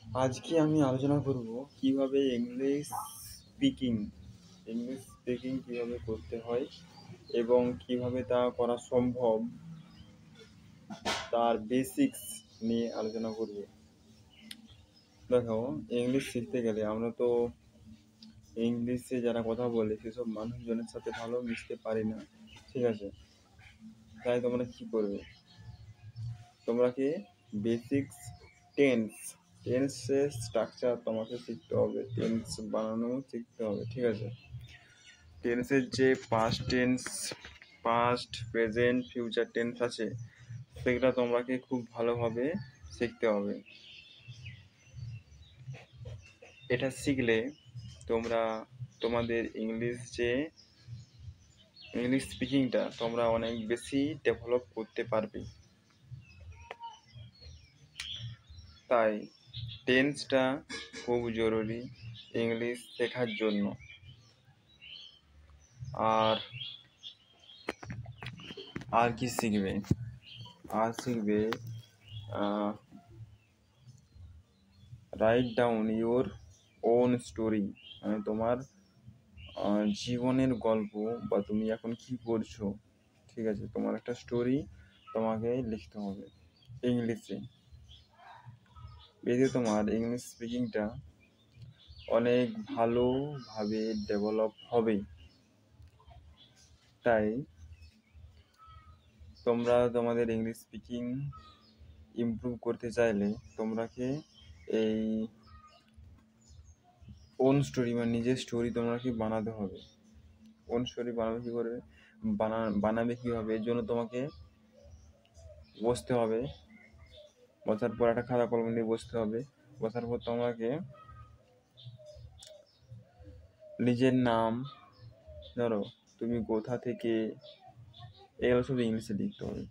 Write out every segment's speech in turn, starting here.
আজকে আমি আলোচনা করব কিভাবে ইংলিশ স্পিকিং কিভাবে করতে হয় এবং কিভাবে তা করা সম্ভব তার বেসিক্স নিয়ে আলোচনা করব। দেখো, ইংলিশ শিখতে গেলে আমরা তো ইংলিশে যারা কথা বলে সেসব মানুষজনের সাথে ভালো মিশতে পারি না, ঠিক আছে? তাই তোমরা কি করবে, তোমরা কি বেসিক্স টেন্স টেন্সের স্ট্রাকচার তোমাকে শিখতে হবে, টেন্স বানানো শিখতে হবে, ঠিক আছে? টেন্সের যে পাস্ট প্রেজেন্ট ফিউচার টেন্স আছে সেগুলো তোমাকে খুব ভালোভাবে শিখতে হবে। এটা শিখলে তোমরা তোমাদের ইংলিশ স্পিকিংটা তোমরা অনেক বেশি ডেভেলপ করতে পারবে। তাই টেন্সটা খুব জরুরি ইংলিশ শেখার জন্য। আর আর কি শিখবে, write down your own story, মানে তোমার জীবনের গল্প, বা তুমি এখন কি করছো, ঠিক আছে? তোমার একটা স্টোরি তোমাকে লিখতে হবে ইংলিশে। এতে তোমার ইংলিশ স্পিকিংটা অনেক ভালোভাবে ডেভেলপ হবে। তাই তোমরা তোমাদের ইংলিশ স্পিকিং ইমপ্রুভ করতে চাইলে তোমাকে এই ওন স্টোরি বা নিজের স্টোরি তোমাকে বানাতে হবে। ওন স্টোরি বানাবে কী করবে, বানাবে কীভাবে, এর জন্য তোমাকে বসতে হবে। বসার পর একটা খাতা কলম নিয়ে বসতে হবে। বসার পর তোমাকে নিজের নাম, ধরো তুমি কোথা থেকে, এগুলো শুধু ইংলিশে লিখতে হবে,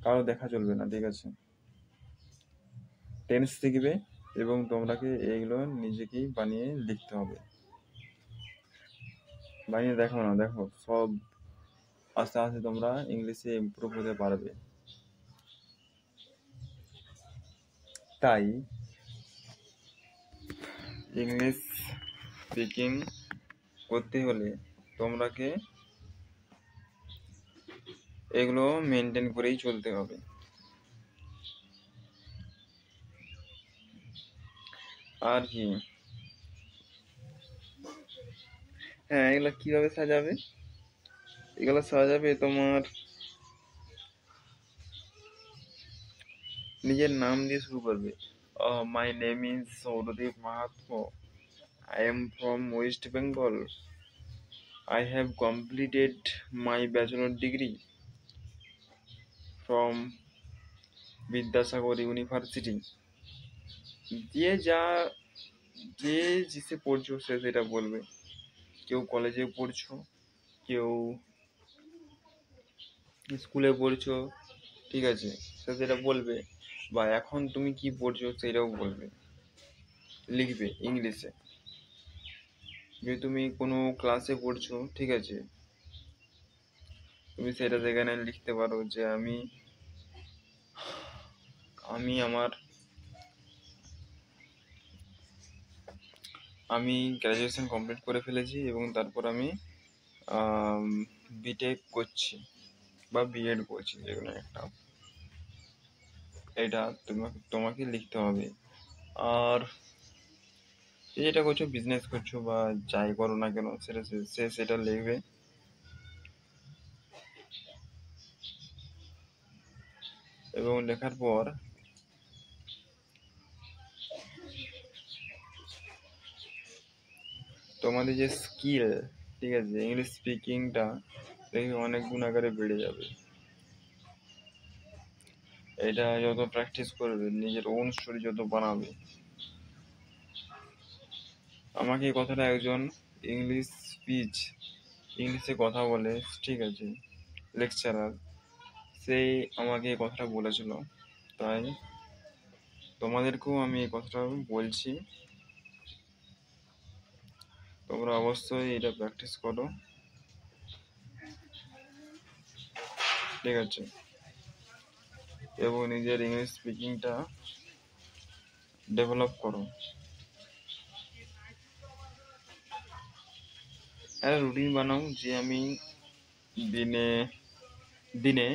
কারো দেখা চলবে না, ঠিক আছে? টেন্স শিখবে এবং তোমরাকে এইগুলো নিজেকেই বানিয়ে লিখতে হবে। বানিয়ে দেখো না, দেখো সব আস্তে আস্তে তোমরা ইংলিশে ইমপ্রুভ হতে পারবে। তাই ইংলিশ স্পিকিং করতে হলে তোমরাকে এগুলো মেনটেন করেই চলতে হবে। আর কি, হ্যাঁ, এগুলো কিভাবে সাজাবে, এগুলো সাজাবে তোমার নিজের নাম দিয়ে শুরু করবে। মাই নেম ইজ সৌরদীপ মাহাত্ম, I am from West Bengal, I have completed my bachelor degree from Vidyasagar university. যে যা যে জিসে পড়ছো সে সেটা বলবে। কেউ কলেজে পড়ছো, কেউ স্কুলে পড়ছো, ঠিক আছে, সে সেটা বলবে। বা এখন তুমি কি পড়ছো সেটাও বলবে, লিখবে ইংলিশে। যদি তুমি কোনো ক্লাসে পড়ছো, ঠিক আছে, তুমি সেটা সেখানে লিখতে পারো যে আমি আমি আমার আমি গ্র্যাজুয়েশন কমপ্লিট করে ফেলেছি এবং তারপর আমি বিটেক করছি বা বিএড করছি, যেগুলো একটা, এটা তোমাকে লিখতে হবে। আর যেটা করছো, বিজনেস করছো বা যাই করো না কেন, সেটা লিখবে। এবং লেখার পর তোমাদের যে স্কিল, ঠিক আছে, ইংলিশ স্পিকিংটা দেখবে অনেক গুণ আকারে বেড়ে যাবে। এটা যত প্র্যাকটিস করবে, নিজের ওন স্টোরি যত বানাবে। আমাকে এই কথাটা একজন ইংলিশে কথা বলে, ঠিক আছে, লেকচারার, সেই আমাকে এই কথাটা বলেছিল। তাই তোমাদেরকেও আমি এই কথাটা বলছি, তোমরা অবশ্যই এটা প্র্যাকটিস করো, ঠিক আছে? এবং নিজের ইংলিশ স্পিকিংটা ডেভেলপ করো। একটা রুটিন বানাও যে আমি দিনে দিনে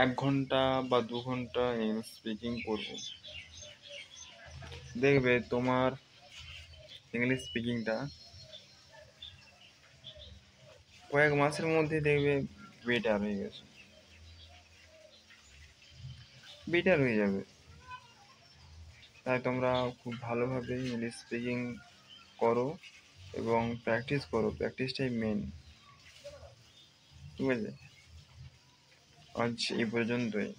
1 ঘন্টা বা 2 ঘন্টা ইংলিশ স্পিকিং করবো। দেখবে তোমার ইংলিশ স্পিকিংটা কয়েক মাসের মধ্যে দেখবে বেটার হয়ে গেছে, বেটার হয়ে যাবে। তাই তোমরা খুব ভালোভাবে ইংলিশ স্পিকিং করো এবং প্র্যাকটিস করো, প্র্যাকটিসটাই মেন। ঠিক আছে, আজ এই পর্যন্তই।